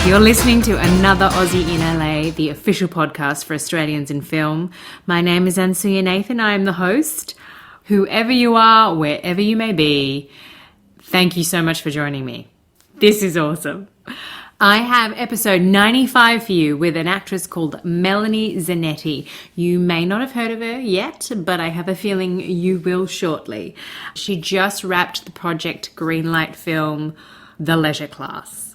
You're listening to another Aussie in LA, the official podcast for Australians in film. My name is Ansuya Nathan. I am the host. Whoever you are, wherever you may be, thank you so much for joining me. This is awesome. I have episode 95 for you with an actress called Melanie Zanetti. You may not have heard of her yet, but I have a feeling you will shortly. She just wrapped the Project Greenlight film, The Leisure Class.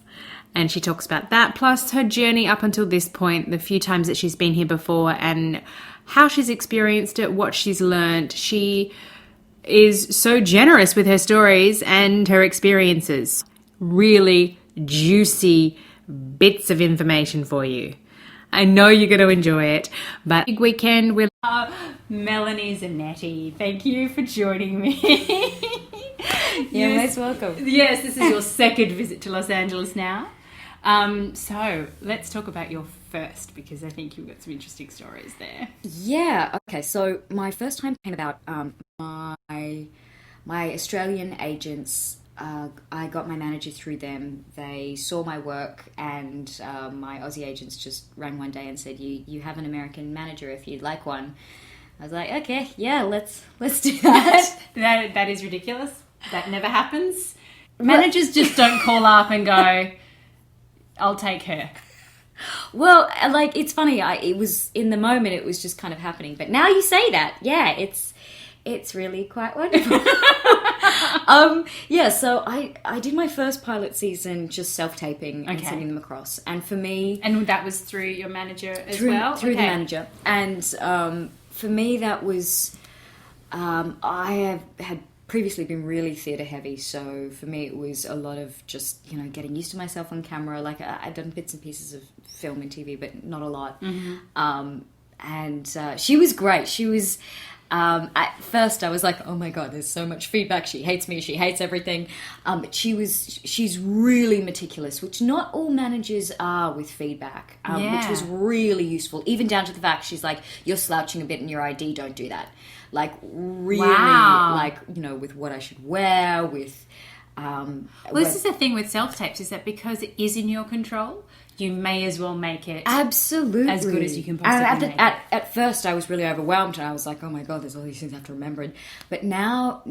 And she talks about that, plus her journey up until this point, the few times that she's been here before, and how she's experienced it, what she's learned. She is so generous with her stories and her experiences. Really juicy bits of information for you. I know you're going to enjoy it. But big weekend with Melanie Zanetti. Thank you for joining me. You're most welcome. Yes, this is your second visit to Los Angeles now. So let's talk about your first, because I think you've got some interesting stories there. Yeah. Okay. So my first time came about my Australian agents. I got my manager through them. They saw my work, and my Aussie agents just rang one day and said, "You have an American manager if you'd like one." I was like, "Okay, yeah, let's do that." That is ridiculous. That never happens. Managers just don't call up and go, "I'll take her." Well, like, it's funny. It was in the moment. It was just kind of happening. But now you say that, yeah, it's really quite wonderful. Yeah. So I did my first pilot season just self-taping and sending them across. And for me, and that was through your manager as well. Through the manager. And for me, that was I have had previously been really theatre heavy, so for me it was a lot of just, getting used to myself on camera. Like, I'd done bits and pieces of film and TV, but not a lot. Mm-hmm. And she was great. She was, at first I was like, oh my God, there's so much feedback. She hates me. She hates everything. But she's really meticulous, which not all managers are with feedback, which was really useful, even down to the fact she's like, you're slouching a bit in your ID, don't do that. Like, really, with what I should wear, with... well, this is the thing with self-tapes, is that because it is in your control, you may as well make it absolutely as good as you can possibly make it. At first, I was really overwhelmed, and I was like, oh my God, there's all these things I have to remember. But now,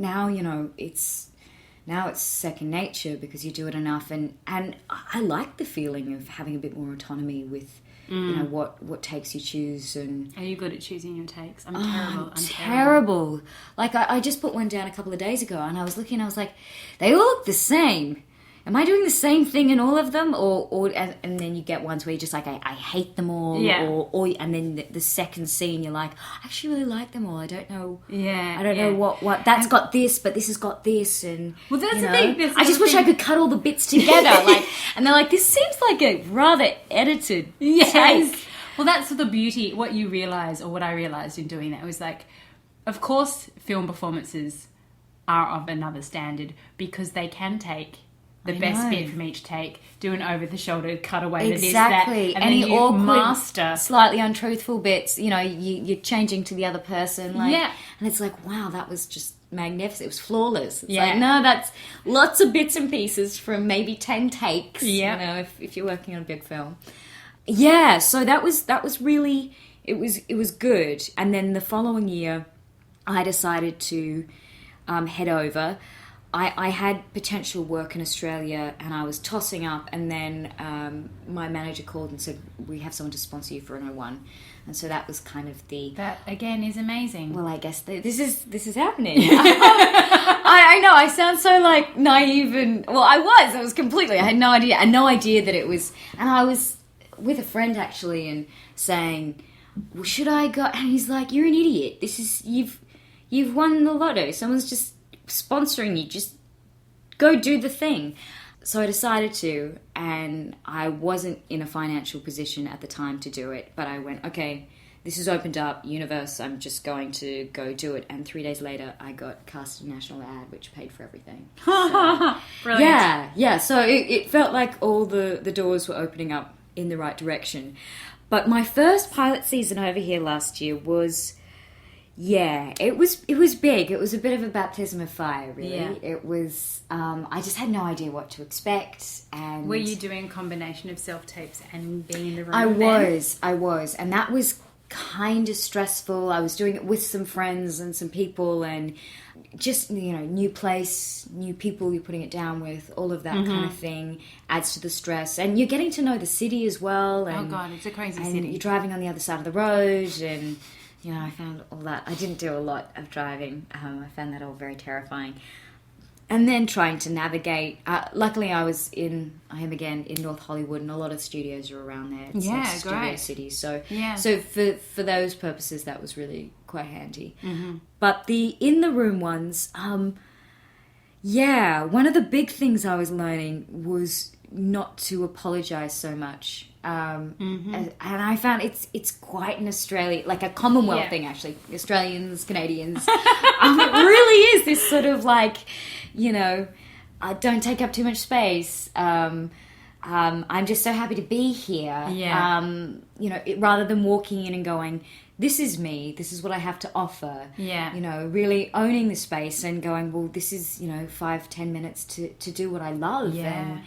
it's second nature, because you do it enough, and I like the feeling of having a bit more autonomy with... what takes you choose. And are you good at choosing your takes? I'm terrible. Like, I just put one down a couple of days ago, and I was looking, I was like, they all look the same. Am I doing the same thing in all of them? Or and then you get ones where you're just like, I hate them all. Yeah. Or and then the second scene, you're like, I actually really like them all. I don't know. Yeah. I don't know what that's got this, but this has got this. And well, that's the thing. I just wish I could cut all the bits together. And they're like, this seems like a rather edited take. Well, that's the beauty. What you realise, or what I realised in doing that, was like, of course, film performances are of another standard, because they can take the best bit from each take, do an over-the-shoulder cutaway to this, that, and any then you awkward, master slightly untruthful bits. You're changing to the other person, and it's like, wow, that was just magnificent. It was flawless. It's like, no, that's lots of bits and pieces from maybe 10 takes. Yeah, if you're working on a big film. Yeah, so that was really it was good. And then the following year, I decided to head over. I had potential work in Australia, and I was tossing up, and then my manager called and said, we have someone to sponsor you for an 01. And so that was kind of That, again, is amazing. Well, I guess this is happening. I know, I sound so, like, naive, and... Well, I was completely... I had no idea. I had no idea that it was... And I was with a friend, actually, and saying, well, should I go... And he's like, you're an idiot. This is... You've won the lotto. Someone's just sponsoring you, just go do the thing. So I decided to, and I wasn't in a financial position at the time to do it, but I went, okay, this has opened up, universe, I'm just going to go do it. And 3 days later, I got cast in a national ad, which paid for everything. So, brilliant. Yeah, so it felt like all the doors were opening up in the right direction. But my first pilot season over here last year was... Yeah, it was big. It was a bit of a baptism of fire, really. Yeah. It was, I just had no idea what to expect. And Were you doing a combination of self-tapes and being in the room? I was. And that was kind of stressful. I was doing it with some friends and some people, and just, new place, new people you're putting it down with, all of that kind of thing adds to the stress. And you're getting to know the city as well. And, oh, God, it's a crazy and city. you're driving on the other side of the road, and... I found all that. I didn't do a lot of driving. I found that all very terrifying. And then trying to navigate. Luckily, I am again in North Hollywood, and a lot of studios are around there. It's like studio great. city. So, Yeah. so for those purposes, that was really quite handy. But the in the room ones, one of the big things I was learning was not to apologize so much. And I found it's quite an Australian, like a Commonwealth thing, actually. Australians, Canadians. It really is this sort of like, don't take up too much space. I'm just so happy to be here. Yeah. Rather than walking in and going, this is me, this is what I have to offer. Yeah. Really owning the space and going, well, this is, 5-10 minutes to do what I love. Yeah.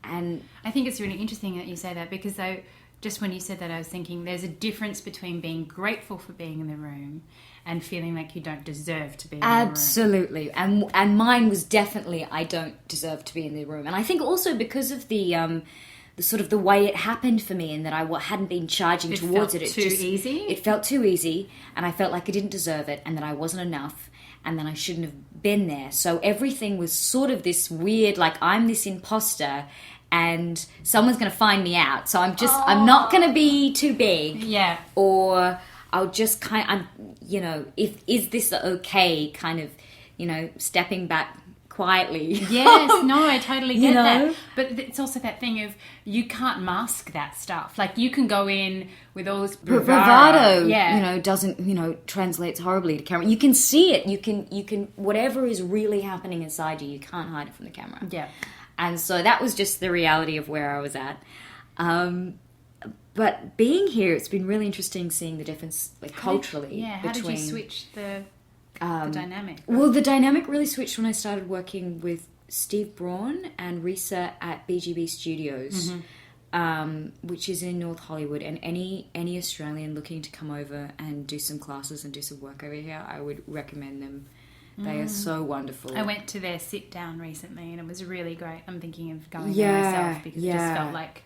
And I think it's really interesting that you say that, because just when you said that, I was thinking there's a difference between being grateful for being in the room and feeling like you don't deserve to be in the room. Absolutely. And mine was definitely, I don't deserve to be in the room. And I think also because of the sort of the way it happened for me, and that I hadn't been charging towards it. It felt too easy? It felt too easy, and I felt like I didn't deserve it, and that I wasn't enough, and then I shouldn't have been there. So everything was sort of this weird, like, I'm this imposter, and someone's going to find me out. So I'm not going to be too big. Yeah. Or I'll just is this okay, kind of, stepping back quietly. Yes, no, I totally get that. But it's also that thing of, you can't mask that stuff. Like, you can go in with all this bravado. Yeah. Doesn't, translates horribly to camera. You can see it. You can, whatever is really happening inside you can't hide it from the camera. Yeah. And so that was just the reality of where I was at. But being here, it's been really interesting seeing the difference, like, culturally. How did you switch the dynamic? Well, the dynamic really switched when I started working with Steve Braun and Risa at BGB Studios, which is in North Hollywood. And any Australian looking to come over and do some classes and do some work over here, I would recommend them. They are so wonderful. I went to their sit down recently, and it was really great. I'm thinking of going there myself, because it just felt like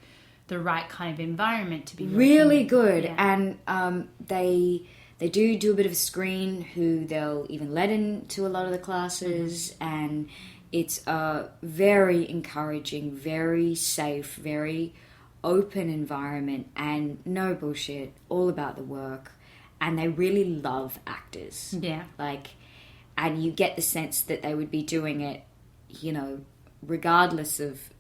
the right kind of environment to be really good. Yeah. And they do a bit of a screen, who they'll even let into a lot of the classes, and it's a very encouraging, very safe, very open environment, and no bullshit, all about the work. And they really love actors. Yeah. And you get the sense that they would be doing it, regardless of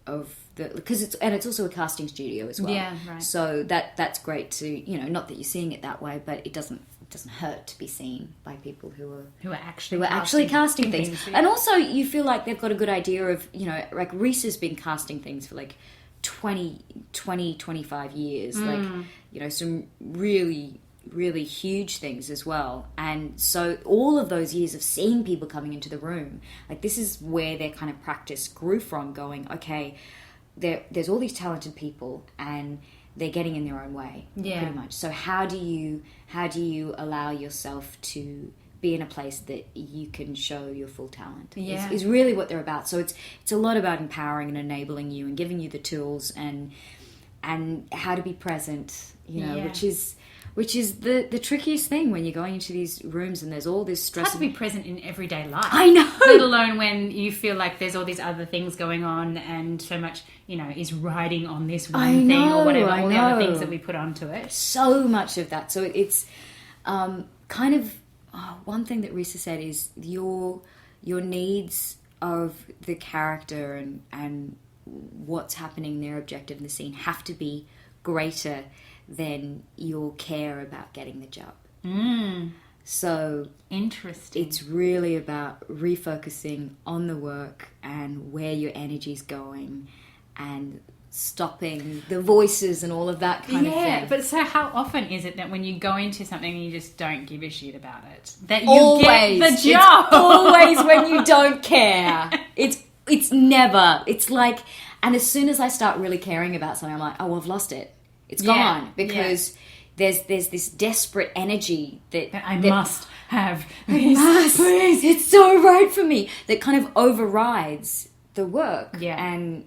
because it's also a casting studio as well. Yeah, right. So that's great to, not that you're seeing it that way, but it doesn't hurt to be seen by people who are actually casting things. Yeah. And also you feel like they've got a good idea of, like Reese's been casting things for like 25 years, some really huge things as well. And so all of those years of seeing people coming into the room, like, this is where their kind of practice grew from, going, okay, there's all these talented people and they're getting in their own way, pretty much. So how do you allow yourself to be in a place that you can show your full talent? Is really what they're about. So it's a lot about empowering and enabling you and giving you the tools and how to be present, which is the trickiest thing when you're going into these rooms and there's all this stress. It's hard to be present in everyday life. I know. Let alone when you feel like there's all these other things going on, and so much, is riding on this one thing or whatever, all the other things that we put onto it. So much of that. So it's kind of one thing that Risa said is your needs of the character and what's happening, their objective in the scene, have to be greater than your care about getting the job. So interesting. It's really about refocusing on the work and where your energy's going, and stopping the voices and all of that kind of thing. Yeah, but so how often is it that when you go into something and you just don't give a shit about it, that you Always. get the job? It's always when you don't care. It's never. It's like, and as soon as I start really caring about something, I'm like, oh, I've lost it. It's gone because there's this desperate energy that I must have this. Please. It's so right for me. That kind of overrides the work. Yeah. And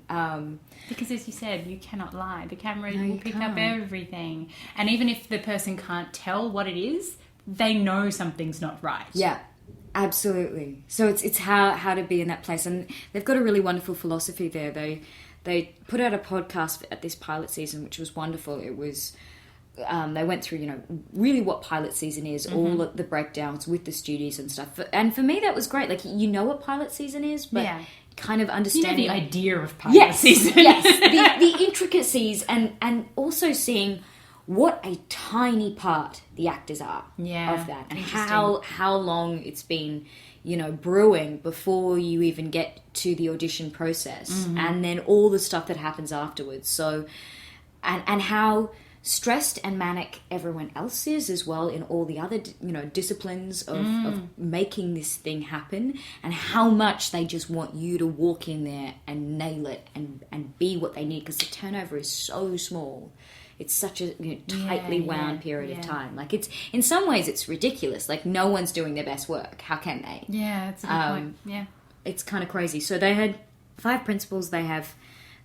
because as you said, you cannot lie. The camera No, will you pick up can't. everything. And even if the person can't tell what it is, they know something's not right. yeah, absolutely. So it's how to be in that place. And they've got a really wonderful philosophy there. They put out a podcast at this pilot season, which was wonderful. It was they went through, really what pilot season is, all of the breakdowns with the studios and stuff. And for me, that was great. Like, what pilot season is, but kind of understanding the idea of pilot season. Yes, the intricacies and also seeing what a tiny part the actors are of that, and how long it's been, brewing before you even get to the audition process, and then all the stuff that happens afterwards. So, and how stressed and manic everyone else is as well in all the other, disciplines of making this thing happen, and how much they just want you to walk in there and nail it and be what they need, because the turnover is so small. It's such a tightly wound period of time. Like, it's, in some ways it's ridiculous. Like, no one's doing their best work. How can they? Yeah, that's a good point. Yeah. It's kind of crazy. So they had 5 principles they have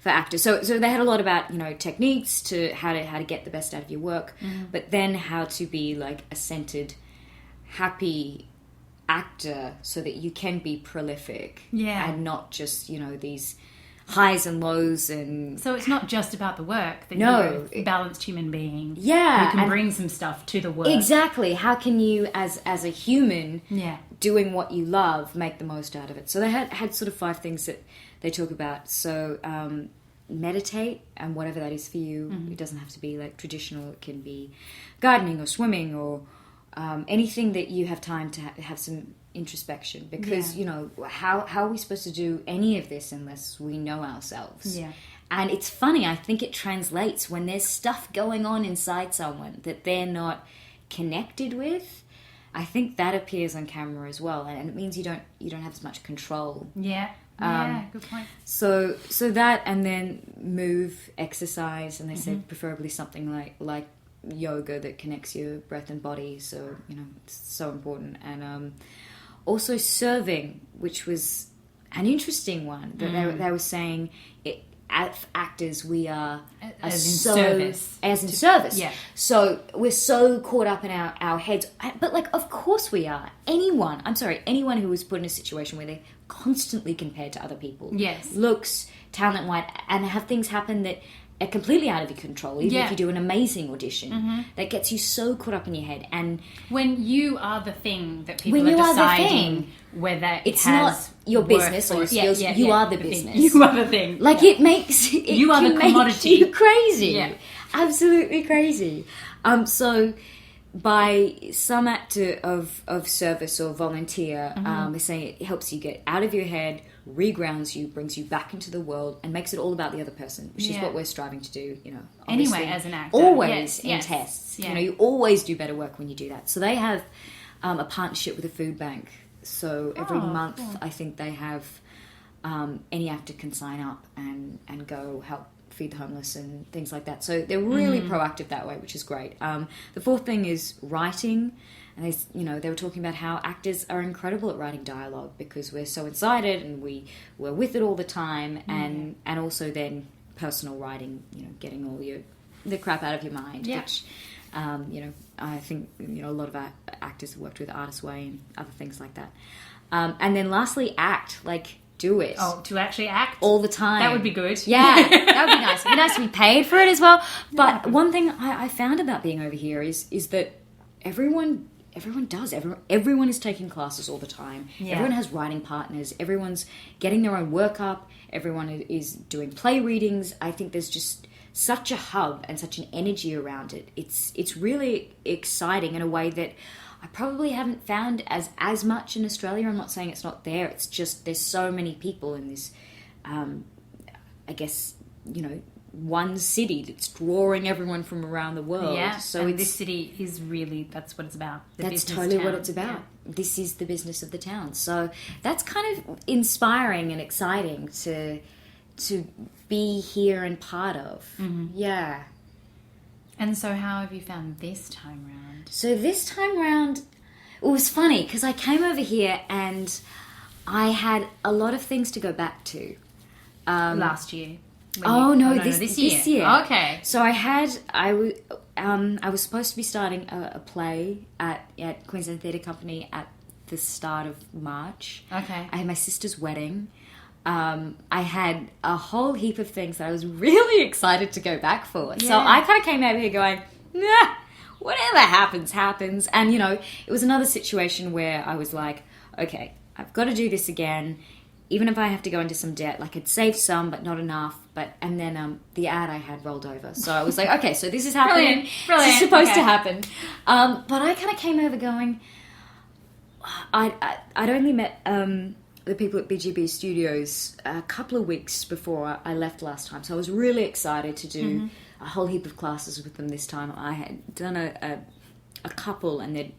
for actors. So they had a lot about, techniques to how to get the best out of your work, but then how to be like a centered, happy actor so that you can be prolific. Yeah. And not just, these highs and lows. And so it's not just about the work, that No. you're a balanced human being who yeah, can and bring some stuff to the work. exactly. How can you, as a human, Yeah. doing what you love, make the most out of it? So they had sort of 5 things that they talk about. So meditate, and whatever that is for you. It doesn't have to be like traditional. It can be gardening or swimming or anything that you have time to have some introspection, because how are we supposed to do any of this unless we know ourselves? Yeah. And it's funny, I think it translates when there's stuff going on inside someone that they're not connected with. I think that appears on camera as well, and it means you don't have as much control. Yeah. Yeah, good point. So that, and then move, exercise, and they said preferably something like yoga that connects your breath and body. So it's so important. And also serving, which was an interesting one that they were saying. As actors, we are service. As in service. Yeah. So we're so caught up in our heads. But, like, of course we are. Anyone who was put in a situation where they're constantly compared to other people. Yes. Looks, talent-wise, and have things happen that are completely out of your control, even if you do an amazing audition. That gets you so caught up in your head. And when you are the thing that people When you are are the deciding thing, whether it's has not your worth business or your for- skills. You are the business. You are the thing. Like, it makes it You are can the make commodity. you crazy. Yeah. Absolutely crazy. So by some act of service or volunteer, they're saying it helps you get out of your head, regrounds you, brings you back into the world, and makes it all about the other person, which is what we're striving to do. Anyway, obviously, as an actor, always in yes, tests. yeah. You always do better work when you do that. So they have a partnership with a food bank. So every month, cool. I think they have any actor can sign up and go help feed the homeless and things like that. So they're really proactive that way, which is great. The 4th thing is writing. And they were talking about how actors are incredible at writing dialogue, because we're so inside it and we're with it all the time. And also then personal writing, getting all the crap out of your mind, which, I think, a lot of our actors have worked with Artist Way and other things like that. And then lastly, act. Like, do it. Oh, to actually act? All the time. That would be good. Yeah, that would be nice. It'd be nice to be paid for it as well. But one thing I found about being over here is that everyone does. Everyone is taking classes all the time. Yeah. Everyone has writing partners. Everyone's getting their own work up. Everyone is doing play readings. I think there's just such a hub and such an energy around it. It's really exciting in a way that I probably haven't found as much in Australia. I'm not saying it's not there. It's just there's so many people in this, I guess, one city that's drawing everyone from around the world. Yeah, so and this city is really, that's what it's about. That's totally what it's about. Yeah. This is the business of the town. So that's kind of inspiring and exciting to be here and part of. Mm-hmm. Yeah. And so how have you found this time round? So this time round, it was funny because I came over here and I had a lot of things to go back to. Last year. This year. Okay. So I was supposed to be starting a play at Queensland Theatre Company at the start of March. Okay. I had my sister's wedding. I had a whole heap of things that I was really excited to go back for. Yeah. So I kind of came over here going, nah, whatever happens, happens. And, it was another situation where I was like, okay, I've got to do this again. Even if I have to go into some debt, like I'd saved some, but not enough. And then the ad I had rolled over. So I was like, okay, so this is happening. Brilliant. This is supposed to happen. But I kind of came over going, I'd only met the people at BGB Studios a couple of weeks before I left last time. So I was really excited to do a whole heap of classes with them this time. I had done a couple and they'd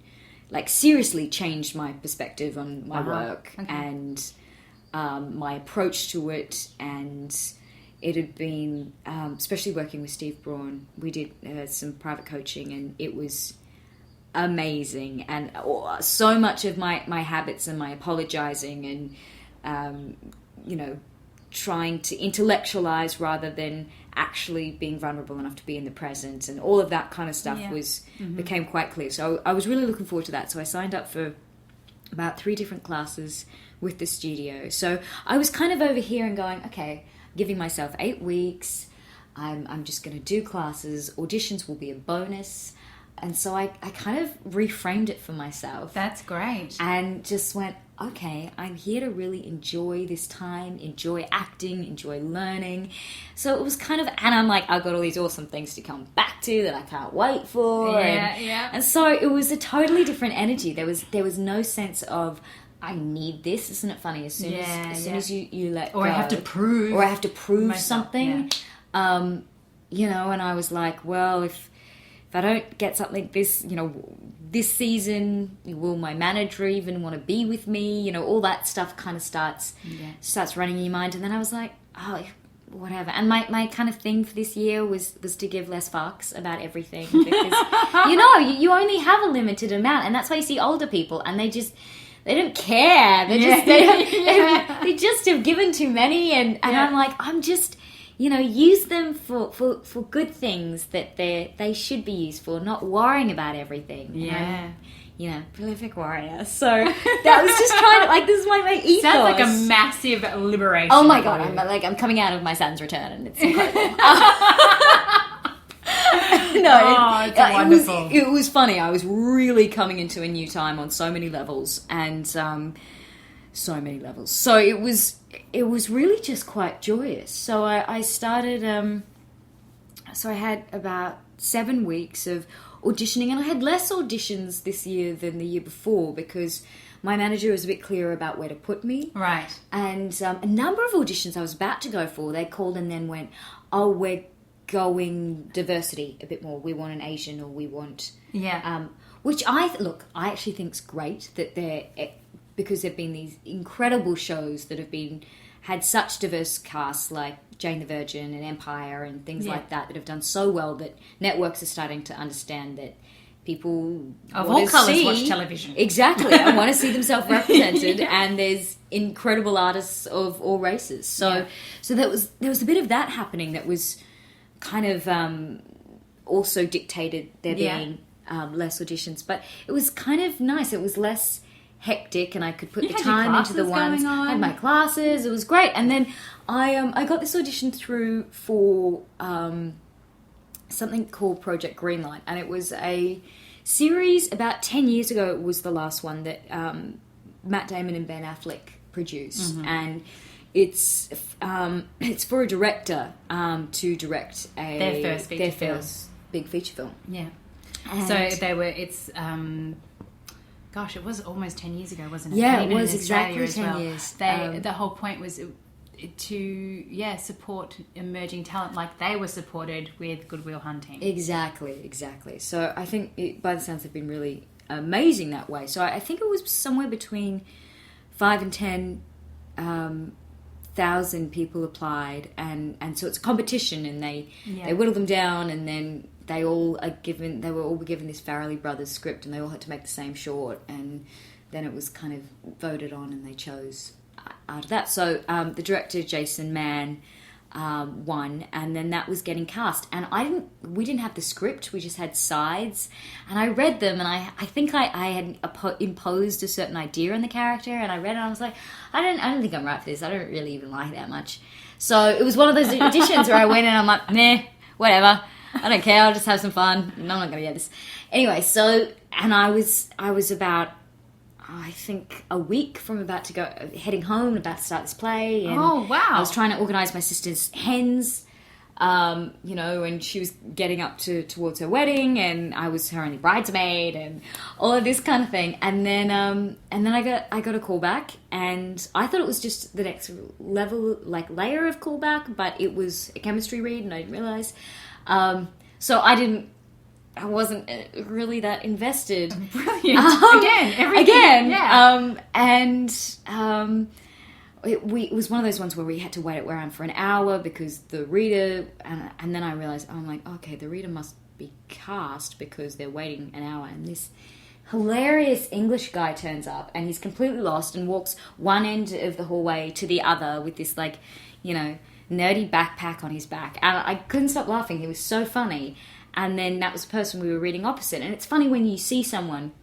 like seriously changed my perspective on my work and my approach to it. And it had been, especially working with Steve Braun, we did some private coaching and it was amazing. And so much of my habits and my apologizing and, trying to intellectualize rather than actually being vulnerable enough to be in the present and all of that kind of stuff became quite clear. So I was really looking forward to that. So I signed up for about 3 different classes with the studio. So I was kind of over here and going, okay, giving myself 8 weeks. I'm just going to do classes. Auditions will be a bonus. And so I kind of reframed it for myself. That's great. And just went, okay, I'm here to really enjoy this time, enjoy acting, enjoy learning. So it was kind of, and I'm like, I've got all these awesome things to come back to that I can't wait for. And so it was a totally different energy. There was no sense of, I need this. Isn't it funny? As soon as you let go. Or I have to prove myself, something. Yeah. And I was like, well, if I don't get something this season, will my manager even want to be with me? All that stuff kind of starts running in your mind. And then I was like, oh, whatever. And my kind of thing for this year was to give less fucks about everything. Because, you only have a limited amount. And that's why you see older people and they don't care. They just have given too many. And I'm like, I'm just... use them for good things that they should be used for, not worrying about everything. Yeah. Prolific warrior. So that was just trying to, this is my ethos. Sounds like a massive liberation. Oh my God, I'm coming out of my son's return and it's incredible. It's wonderful. It was funny. I was really coming into a new time on so many levels and so many levels. So it was really just quite joyous. So I started, so I had about 7 weeks of auditioning and I had less auditions this year than the year before because my manager was a bit clearer about where to put me. Right. And a number of auditions I was about to go for, they called and then went, oh, we're going diversity a bit more. We want an Asian or we want... Yeah. Which I actually think is great that because there have been these incredible shows that have had such diverse casts like Jane the Virgin and Empire and things like that have done so well that networks are starting to understand that people of all colours watch television. Exactly. I want to see themselves represented and there's incredible artists of all races. So there was a bit of that happening that was kind of also dictated there being less auditions. But it was kind of nice. It was less hectic and I could put the time into the ones. I had my classes. It was great. And then I got this audition through for something called Project Greenlight, and it was a series about 10 years ago. It was the last one that Matt Damon and Ben Affleck produced, and it's for a director to direct their first big feature film. Yeah. And so gosh, it was almost 10 years ago, wasn't it? Yeah, and it was in Australia exactly 10 as well. years. The whole point was to support emerging talent like they were supported with Good Will Hunting. Exactly. So I think by the sounds they've been really amazing that way. So I think it was somewhere between 5 and 10 thousand people applied, and so it's a competition, and they whittle them down, and then they were all given this Farrelly Brothers script, and they all had to make the same short, and then it was kind of voted on, and they chose out of that. So the director Jason Mann won, and then that was getting cast, and we didn't have the script, we just had sides, and I read them, and I think I had imposed a certain idea on the character, and I read it, and I was like, I don't think I'm right for this, I don't really even like that much. So it was one of those auditions where I went and I'm like, nah, whatever, I don't care, I'll just have some fun, no, I'm not gonna get this anyway. So, and I was about, I think, a week from heading home, about to start this play. And oh, wow. I was trying to organise my sister's hens, and she was getting up towards her wedding, and I was her only bridesmaid, and all of this kind of thing. And then I got a call back, and I thought it was just the next level, like layer of callback, but it was a chemistry read, and I didn't realise. So I wasn't really that invested. Brilliant. It was one of those ones where we had to wait around for an hour because the reader, and then I realised, I'm like, okay, the reader must be cast because they're waiting an hour, and this hilarious English guy turns up, and he's completely lost and walks one end of the hallway to the other with this, like, nerdy backpack on his back, and I couldn't stop laughing. He was so funny. And then that was the person we were reading opposite. And it's funny when you see someone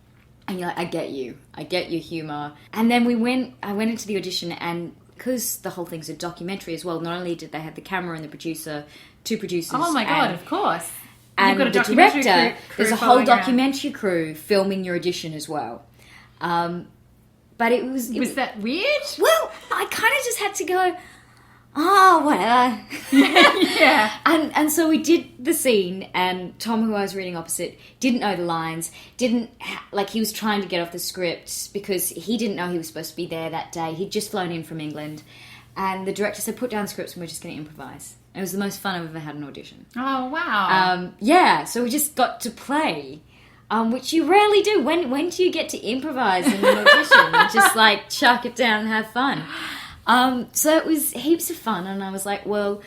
and you're like, I get your humour. And then I went into the audition, and because the whole thing's a documentary as well, not only did they have the camera and the producer, two producers. Oh my God, of course. And You've got a the director, crew there's a whole documentary crew filming your audition as well. But it was... Was that weird? Well, I kind of just had to go... Oh, whatever. Yeah. And so we did the scene, and Tom, who I was reading opposite, didn't know the lines, he was trying to get off the script because he didn't know he was supposed to be there that day. He'd just flown in from England, and the director said, put down scripts and we're just going to improvise. It was the most fun I've ever had an audition. Oh, wow. So we just got to play, which you rarely do. When do you get to improvise in an audition and just, like, chuck it down and have fun? So it was heaps of fun, and I was like, well,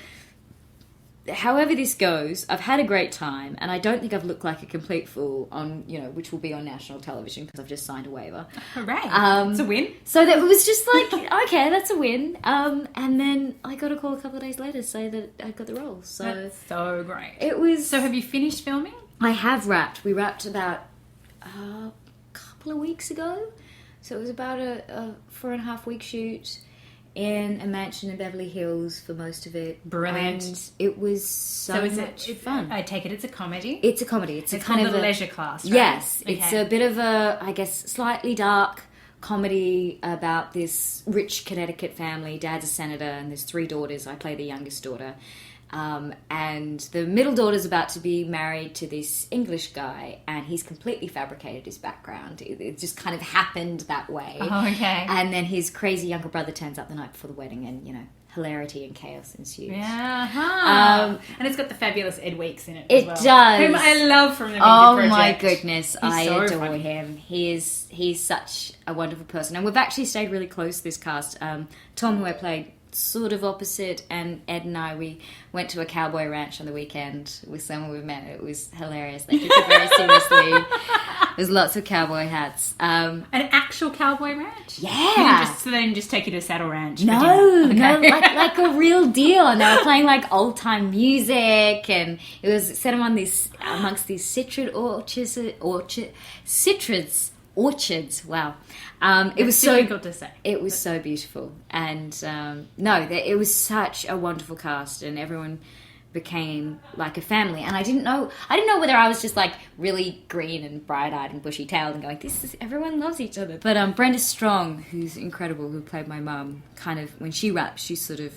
however this goes, I've had a great time, and I don't think I've looked like a complete fool on, which will be on national television because I've just signed a waiver. Hooray. It's a win. So that was just like, okay, that's a win. And then I got a call a couple of days later to say that I got the role. So that's so great. It was... So have you finished filming? I have wrapped. We wrapped about a couple of weeks ago. So it was about a 4.5 week shoot in a mansion in Beverly Hills for most of it. Brilliant. And it was so much fun. I take it it's a comedy? It's a comedy. It's a kind of a leisure class, right? Yes. Okay. It's a bit of a, I guess, slightly dark comedy about this rich Connecticut family. Dad's a senator, and there's 3 daughters. I play the youngest daughter. And the middle daughter's about to be married to this English guy, and he's completely fabricated his background. It just kind of happened that way. Oh, okay. And then his crazy younger brother turns up the night before the wedding, and, hilarity and chaos ensues. Yeah. And it's got the fabulous Ed Weeks in it as well. It does. Whom I love from the Media Project. Project. Oh my goodness, I so adore funny. him. He's such a wonderful person. And we've actually stayed really close, this cast. Tom, who I played sort of opposite, and Ed and I, we went to a cowboy ranch on the weekend with someone we met. It was hilarious. They took it very seriously. There's lots of cowboy hats. An actual cowboy ranch? Yeah. So they didn't just take you to Saddle Ranch? For No, dinner? Okay. no, like a real deal. And they were playing like old time music, and it was set amongst these orchards. Wow. It was so difficult to say. It was so beautiful, and it was such a wonderful cast, and everyone became like a family. And I didn't know whether I was just like really green and bright-eyed and bushy-tailed and going, everyone loves each other. But Brenda Strong, who's incredible, who played my mum, kind of, when she rapped, she sort of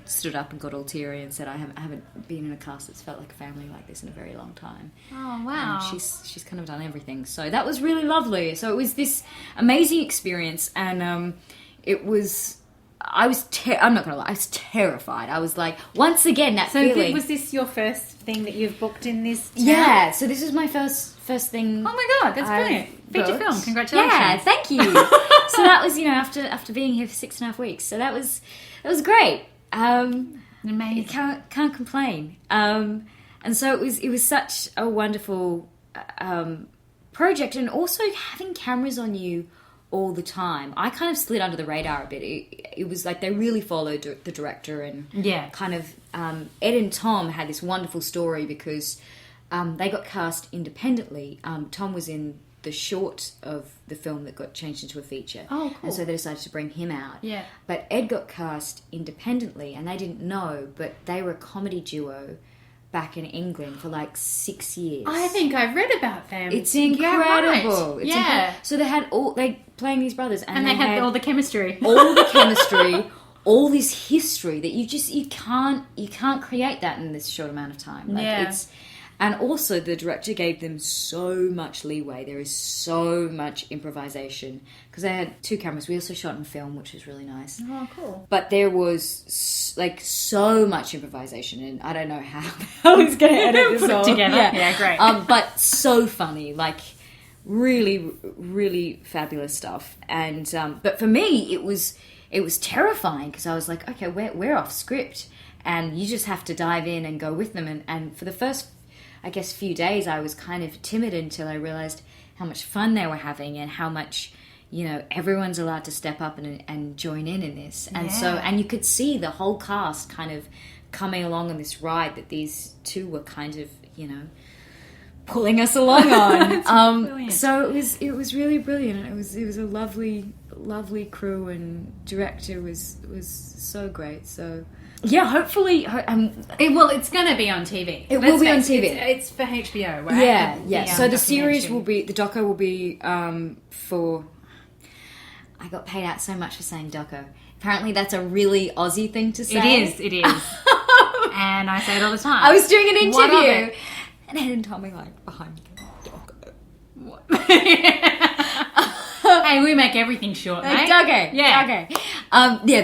stood up and got all teary and said, I haven't been in a cast that's felt like a family like this in a very long time. Oh, wow. And she's kind of done everything. So that was really lovely. So it was this amazing experience, and it was I'm not gonna lie, I was terrified. I was like, once again, that feeling. Was this your first thing that you've booked in this town? Yeah, so this was my first thing. Oh my God, that's brilliant. Feature film, congratulations. Yeah, thank you. So that was, after being here for 6.5 weeks. So that was great. Amazing. Can't complain. And so it was such a wonderful project, and also having cameras on you all the time. I kind of slid under the radar a bit. It was like they really followed the director, and kind of Ed and Tom had this wonderful story because they got cast independently. Tom was in the short of the film that got changed into a feature. Oh, cool. And so they decided to bring him out. Yeah. But Ed got cast independently, and they didn't know, but they were a comedy duo back in England for like 6 years. I think I've read about them. It's incredible. Yeah, right. So they had they playing these brothers, and they had all the chemistry. All the chemistry, all this history that you can't create that in this short amount of time. And also the director gave them so much leeway. There is so much improvisation because they had 2 cameras. We also shot in film, which was really nice. Oh, cool. But there was so much improvisation, and I don't know how I was going to edit this all together. Yeah, great. But so funny, like really, really fabulous stuff. And but for me, it was terrifying because I was like, okay, we're off script, and you just have to dive in and go with them. And for the first, I guess, few days, I was kind of timid until I realized how much fun they were having and how much, everyone's allowed to step up and join in this. And and you could see the whole cast kind of coming along on this ride that these 2 were kind of, pulling us along on. So it was really brilliant. It was a lovely crew, and director was so great. So yeah, hopefully, it's going to be on TV. It will be on TV. It's for HBO, right? Yeah. So the series will be, the doco will be for. I got paid out so much for saying doco. Apparently, that's a really Aussie thing to say. It is. And I say it all the time. I was doing an interview, and Ed and Tommy behind me, doco. What? Hey, we make everything short, mate. Doco. Yeah. Okay.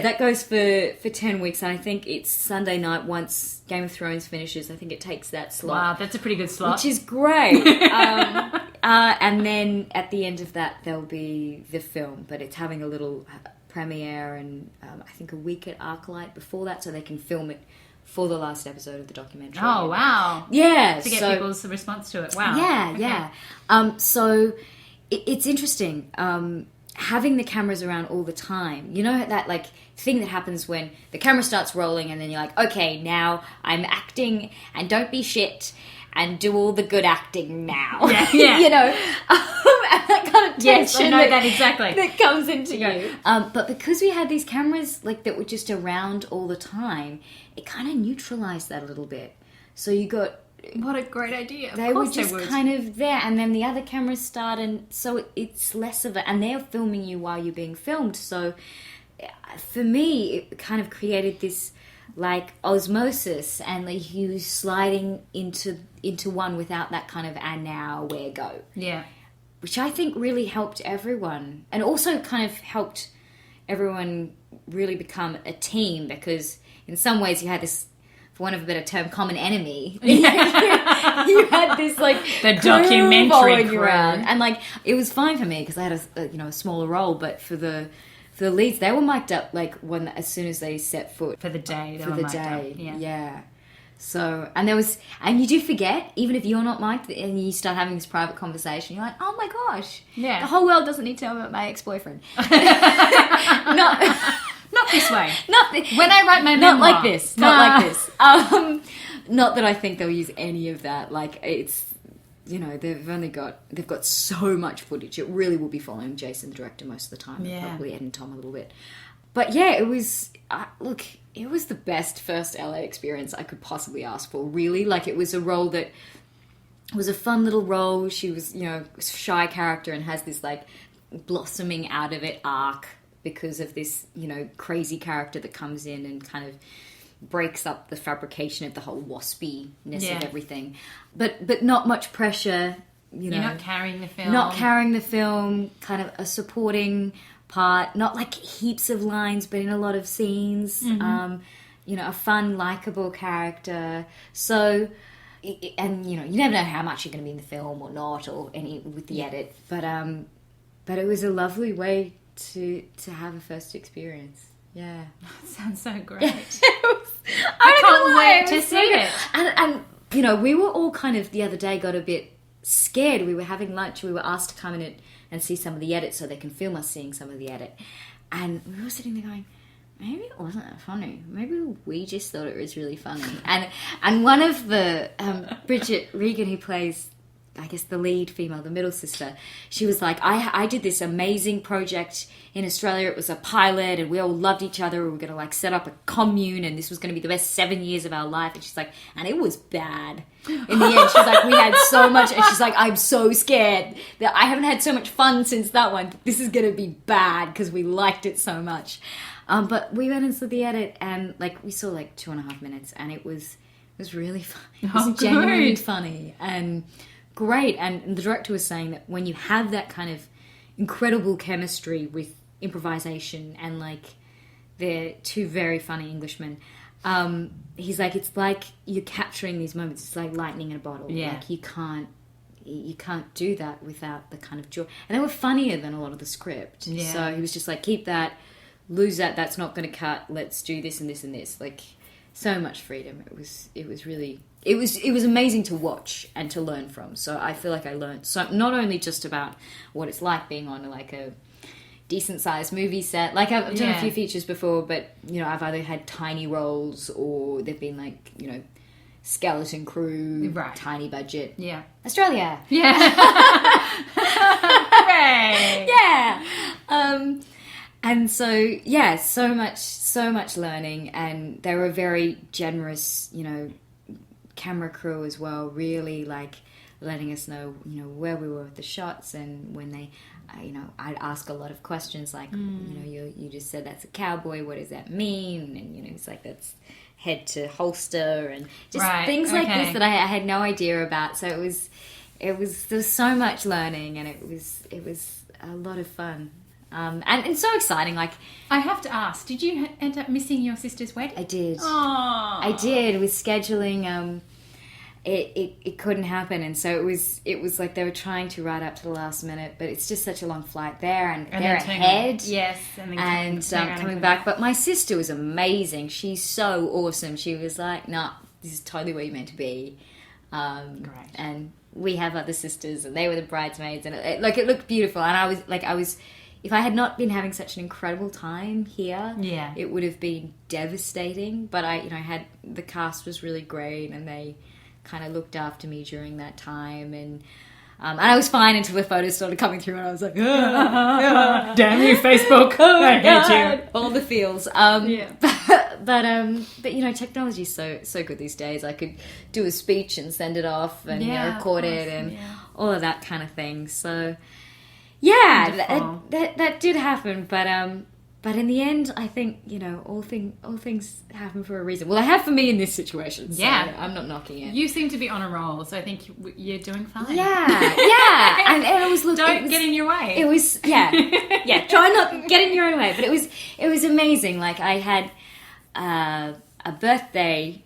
That goes for 10 weeks, and I think it's Sunday night once Game of Thrones finishes. I think it takes that slot. Wow, that's a pretty good slot. Which is great. And then at the end of that, there'll be the film, but it's having a little premiere and I think a week at ArcLight before that, so they can film it for the last episode of the documentary. Oh, wow. Yeah. To get people's response to it. Wow. Yeah. So it's interesting. Having the cameras around all the time, that thing that happens when the camera starts rolling and then you're like, okay, now I'm acting and don't be shit and do all the good acting now. Yeah. And that kind of tension. Yes, I know that exactly. That comes into you. But because we had these cameras that were just around all the time, it kind of neutralized that a little bit. So you got. What a great idea. They were just kind of there, and then the other cameras start, and so it's less of it, and they're filming you while you're being filmed. So for me, it kind of created this osmosis, and you sliding into one without that kind of and now where go. Yeah. Which I think really helped everyone, and also kind of helped everyone really become a team, because in some ways you had this, for want of a better term, common enemy. You had this the documentary crew around, and it was fine for me because I had a smaller role, but for the leads, they were mic'd up as soon as they set foot for the day. Yeah. So and you do forget, even if you're not mic'd and you start having this private conversation, you're like, oh my gosh, the whole world doesn't need to know about my ex-boyfriend. Not this way. When I write my memoir. Not like this. Not that I think they'll use any of that. It's, they've got so much footage. It really will be following Jason, the director, most of the time. Yeah. Probably Ed and Tom a little bit. But yeah, it was, it was the best first LA experience I could possibly ask for, really. It was a role that was a fun little role. She was, a shy character and has this, blossoming out of it arc, because of this, crazy character that comes in and kind of breaks up the fabrication of the whole waspiness of everything. But not much pressure, You're not carrying the film. Not carrying the film, kind of a supporting part. Not like heaps of lines, but in a lot of scenes. You know, a fun, likable character. So, and you know, you never know how much you're going to be in the film or not, or any with the edit. But it was a lovely way to have a first experience. Yeah, That sounds so great. I can't wait to see it. And you know, we were all kind of the other day got a bit scared. We were having lunch. We were asked to come in and see some of the edit so they can film us seeing some of the edit. And we were sitting there going, maybe it wasn't that funny. Maybe we just thought it was really funny. And one of the Bridget Regan, who plays, I guess, the lead female, the middle sister, she was like, I did this amazing project in Australia. It was a pilot and we all loved each other. We were going to like set up a commune and this was going to be the best 7 years of our life. And she's like, and it was bad. In the end, she's like, we had so much. And she's like, I'm so scared that I haven't had so much fun since that one. This is going to be bad because we liked it so much. But we went and saw the edit and like we saw like 2.5 minutes and it was really fun. It was genuinely funny and great. And the director was saying that when you have that kind of incredible chemistry with improvisation and like they're two very funny Englishmen, he's like, it's like you're capturing these moments. It's like lightning in a bottle. Yeah. Like you can't do that without the kind of joy. And they were funnier than a lot of the script. Yeah. So he was just like, keep that, lose that, that's not going to cut, let's do this and this and this. Like, so much freedom. It was really, it was amazing to watch and to learn from. So I feel like I learned so, not only just about what it's like being on like a decent sized movie set, like I've done a few features before, but you know, I've either had tiny roles or they've been like, you know, skeleton crew, right, tiny budget. Yeah. Australia. Yeah. Hooray. Yeah. And so, yeah, so much learning, and they were very generous, you know, camera crew as well, really like letting us know, you know, where we were with the shots, and when they, you know, I'd ask a lot of questions like, you know, you just said that's a cowboy, what does that mean? And, you know, it's like that's head to holster, and just things like this that I had no idea about. So there was so much learning, and it was a lot of fun. And it's so exciting. Like, I have to ask, did you end up missing your sister's wedding? I did. Aww. I did. With scheduling, it couldn't happen, and so it was like they were trying to ride up to the last minute, but it's just such a long flight there, and they're ahead. Yes, and then coming back. But my sister was amazing. She's so awesome. She was like, "Nah, this is totally where you're meant to be." Great. And we have other sisters, and they were the bridesmaids, and it looked beautiful. And I was. If I had not been having such an incredible time here, it would have been devastating. But I had, the cast was really great, and they kind of looked after me during that time, and I was fine until the photos started coming through, and I was like, damn you, Facebook! I hate you. All the feels. But you know, technology's so good these days. I could do a speech and send it off, and record it, and all of that kind of thing. So. Yeah, that did happen, but in the end, I think, you know, all things happen for a reason. Well, they have for me in this situation. So I'm not knocking it. You seem to be on a roll, so I think you're doing fine. Yeah, and it was don't get in your way. It was try not to get in your own way. But it was amazing. Like, I had a birthday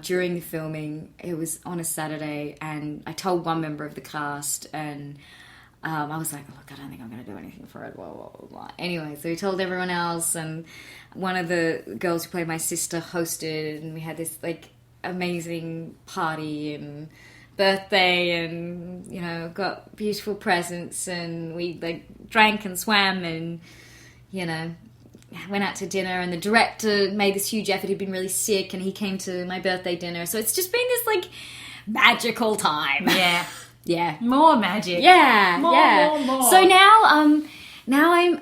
during the filming. It was on a Saturday, and I told one member of the cast, and. I was like, look, I don't think I'm going to do anything for it, blah, blah, blah, blah. Anyway, so we told everyone else, and one of the girls who played my sister hosted, and we had this, like, amazing party and birthday, and, you know, got beautiful presents, and we, like, drank and swam, and, you know, went out to dinner, and the director made this huge effort. He'd been really sick, and he came to my birthday dinner, so it's just been this, like, magical time. Yeah. Yeah. More magic. Yeah. More. So now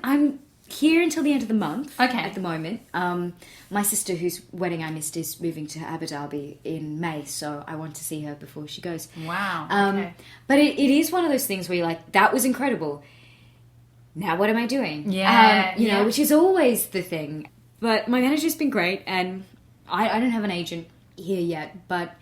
I'm here until the end of the month. Okay. At the moment. My sister, whose wedding I missed, is moving to Abu Dhabi in May, so I want to see her before she goes. Wow. Okay. But it is one of those things where you're like, that was incredible. Now what am I doing? Yeah. You know, which is always the thing. But my manager's been great, and I don't have an agent here yet, but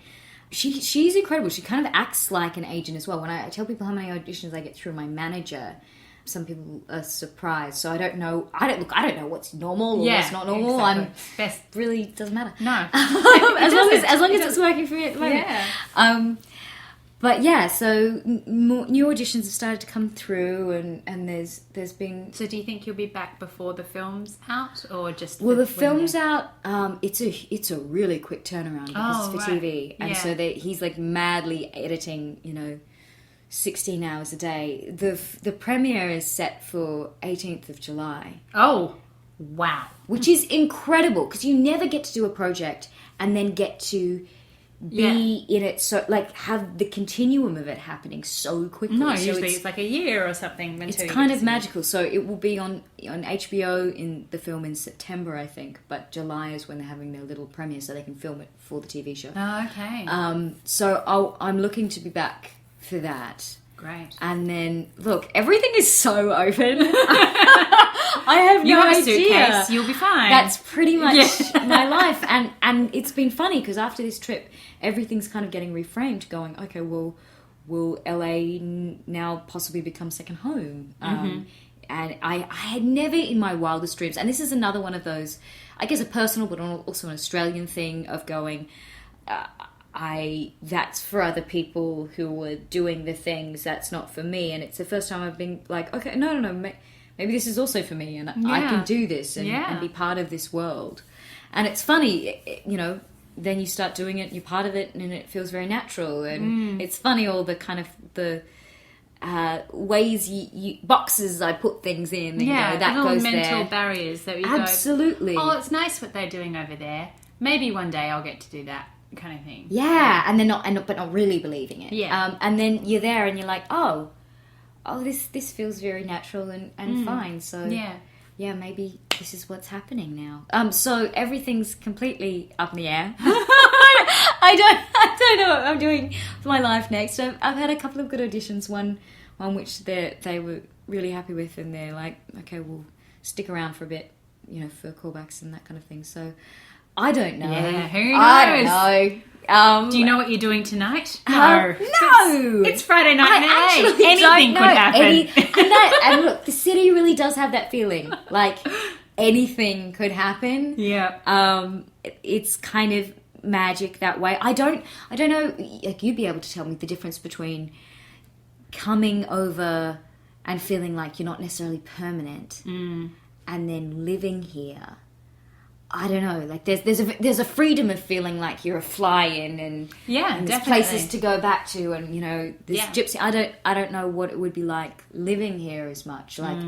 she's incredible. She kind of acts like an agent as well. When I tell people how many auditions I get through my manager, some people are surprised. So I don't know. I don't know what's normal or what's not normal. Exactly. I'm Best. really doesn't matter. No. as long as it's working for me at the moment. Yeah. But yeah, so new auditions have started to come through, and there's been. So do you think you'll be back before the film's out, or just? Well, the film's out. It's a really quick turnaround because it's for right. TV, and so he's like madly editing. 16 hours a day. The premiere is set for 18th of July. Oh, wow! Which is incredible because you never get to do a project and then get to be in it, so like have the continuum of it happening so quickly. No, so usually it's like a year or something. It's kind of magical. So it will be on HBO in the film in September, I think. But July is when they're having their little premiere, so they can film it for the TV show. Oh, okay. So I'm looking to be back for that. Great. And then look, everything is so open. I have you no have a idea. suitcase, you'll be fine. That's pretty much my life, and it's been funny because after this trip, everything's kind of getting reframed. Going, okay, well, will LA now possibly become second home? And I had never in my wildest dreams, and this is another one of those, I guess, a personal but also an Australian thing of going. That's for other people who are doing the things. That's not for me, and it's the first time I've been like, okay, no. Maybe this is also for me, and I can do this and be part of this world. And it's funny, then you start doing it, you're part of it, and it feels very natural. And it's funny, all the kind of the ways boxes I put things in. That little goes mental there. barriers that we Absolutely. go, oh, it's nice what they're doing over there. Maybe one day I'll get to do that kind of thing. Yeah, and then but not really believing it. Yeah. And then you're there, and you're like, oh, this feels very natural and fine. So yeah, maybe this is what's happening now. So everything's completely up in the air. I don't know what I'm doing for my life next. So I've had a couple of good auditions. One which they were really happy with, and they're like, okay, we'll stick around for a bit, for callbacks and that kind of thing. So I don't know. Yeah, who knows? I don't know. Do you know what you're doing tonight? No. It's Friday night. I actually anything don't know. could happen. And look, the city really does have that feeling. Like anything could happen. Yeah. It's kind of magic that way. I don't know. Like, you'd be able to tell me the difference between coming over and feeling like you're not necessarily permanent, and then living here. I don't know. Like there's a freedom of feeling like you're a fly-in, and there's definitely places to go back to, and this gypsy. I don't know what it would be like living here as much. Like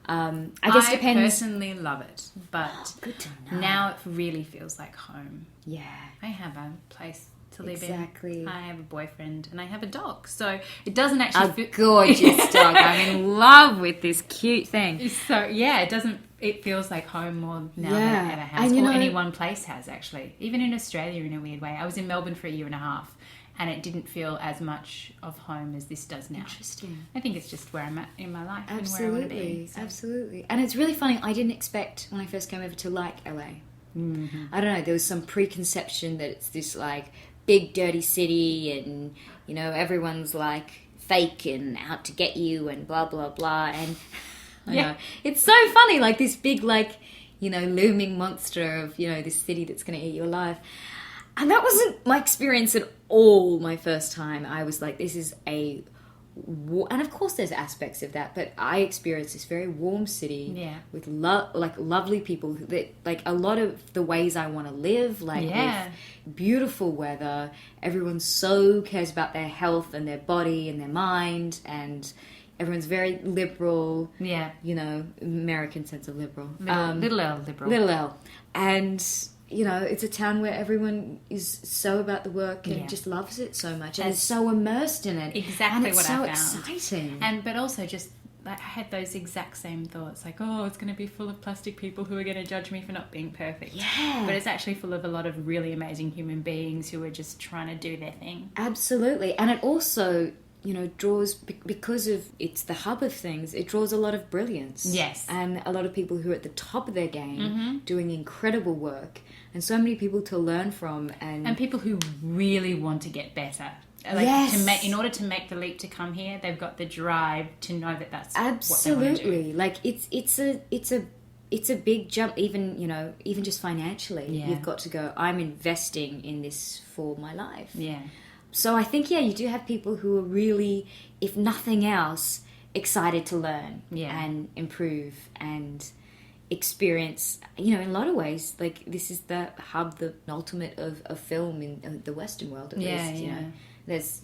I guess it depends. I personally love it, but good to know. Now it really feels like home. Yeah, I have a place to live in. I have a boyfriend, and I have a dog, so it doesn't actually feel gorgeous dog. I'm in love with this cute thing. So it doesn't. It feels like home more now than it ever has, or any one place has, actually. Even in Australia, in a weird way. I was in Melbourne for a year and a half, and it didn't feel as much of home as this does now. Interesting. I think it's just where I'm at in my life. Absolutely, and where I want to be. So. Absolutely. And it's really funny. I didn't expect when I first came over to like LA. Mm-hmm. I don't know. There was some preconception that it's this like big dirty city, and everyone's like fake and out to get you and blah blah blah. And I know. It's so funny, like this big, like, looming monster of, this city that's going to eat you alive. And that wasn't my experience at all my first time. I was like, this is and of course there's aspects of that, but I experienced this very warm city with lovely people that, like, a lot of the ways I want to live, like with beautiful weather. Everyone so cares about their health and their body and their mind, and everyone's very liberal. Yeah. American sense of liberal. Little L liberal. Little L. And, it's a town where everyone is so about the work and just loves it so much and is so immersed in it. Exactly and what I found. It's so exciting. But also just, I had those exact same thoughts, like, oh, it's going to be full of plastic people who are going to judge me for not being perfect. Yeah. But it's actually full of a lot of really amazing human beings who are just trying to do their thing. Absolutely. And it also, draws, because of it's the hub of things, it draws a lot of brilliance. Yes. And a lot of people who are at the top of their game doing incredible work, and so many people to learn from. And people who really want to get better. Like Yes. in order to make the leap to come here, they've got the drive to know that that's what they want to Absolutely. do. Like it's a big jump, even just financially. Yeah. You've got to go, I'm investing in this for my life. Yeah. So I think, you do have people who are really, if nothing else, excited to learn and improve and experience, in a lot of ways, like this is the hub, the ultimate of film in the Western world, at least. There's,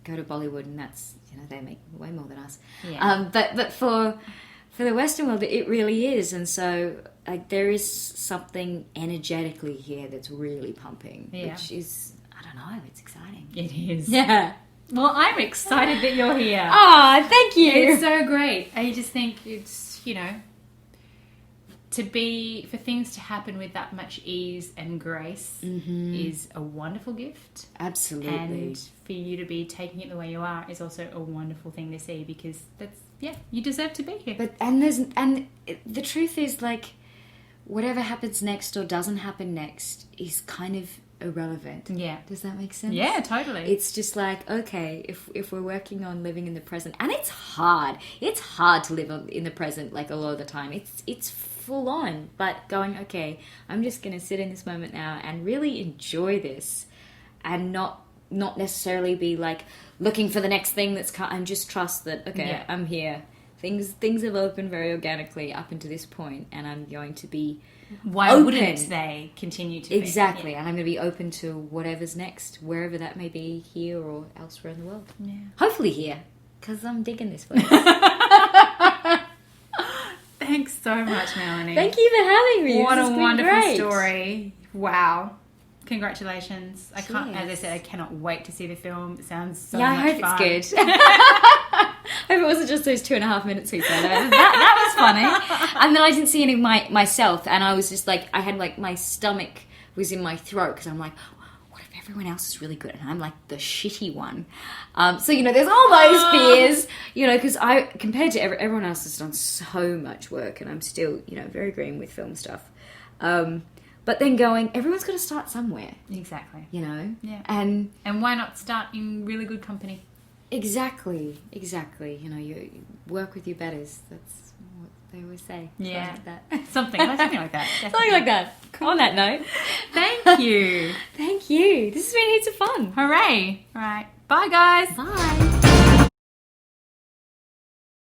go to Bollywood and that's, they make way more than us. Yeah. But for the Western world, it really is. And so, like, there is something energetically here that's really pumping, which is, I don't know, it's exciting. It is. Yeah. Well, I'm excited that you're here. Oh, thank you. It's so great. I just think it's, for things to happen with that much ease and grace is a wonderful gift. Absolutely. And for you to be taking it the way you are is also a wonderful thing to see, because you deserve to be here. And the truth is, like, whatever happens next or doesn't happen next is kind of irrelevant. Yeah. Does that make sense? Yeah, totally. It's just like, okay, if we're working on living in the present, and it's hard. It's hard to live in the present, like, a lot of the time. It's full on, but going, okay, I'm just going to sit in this moment now and really enjoy this, and not necessarily be like looking for the next thing that's and just trust that, okay, I'm here. Things have opened very organically up until this point, and I'm going to be Why open. wouldn't they continue to Exactly. be? And I'm going to be open to whatever's next, wherever that may be, here or elsewhere in the world. Yeah. Hopefully here, because I'm digging this place. Thanks so much, Melanie. Thank you for having me. What This a has been wonderful great. story. Wow. Congratulations. As I Cheers. said, I cannot wait to see the film. It sounds so I much hope fun. it's good. I hope it wasn't just those 2.5 minutes we said. That was funny. And then I didn't see any of myself, and I was just like, I had like my stomach was in my throat, because I'm like, what if everyone else is really good and I'm like the shitty one? So, there's all those fears, because compared to everyone else has done so much work, and I'm still, very green with film stuff. But then going, everyone's got to start somewhere. Exactly. Yeah. And why not start in really good company? Exactly. You work with your betters. That's what they always say. Yeah. Something like that. Something like that. Something like that. On that note. Thank you. Thank you. This has been heaps of fun. Hooray. All right. Bye, guys. Bye.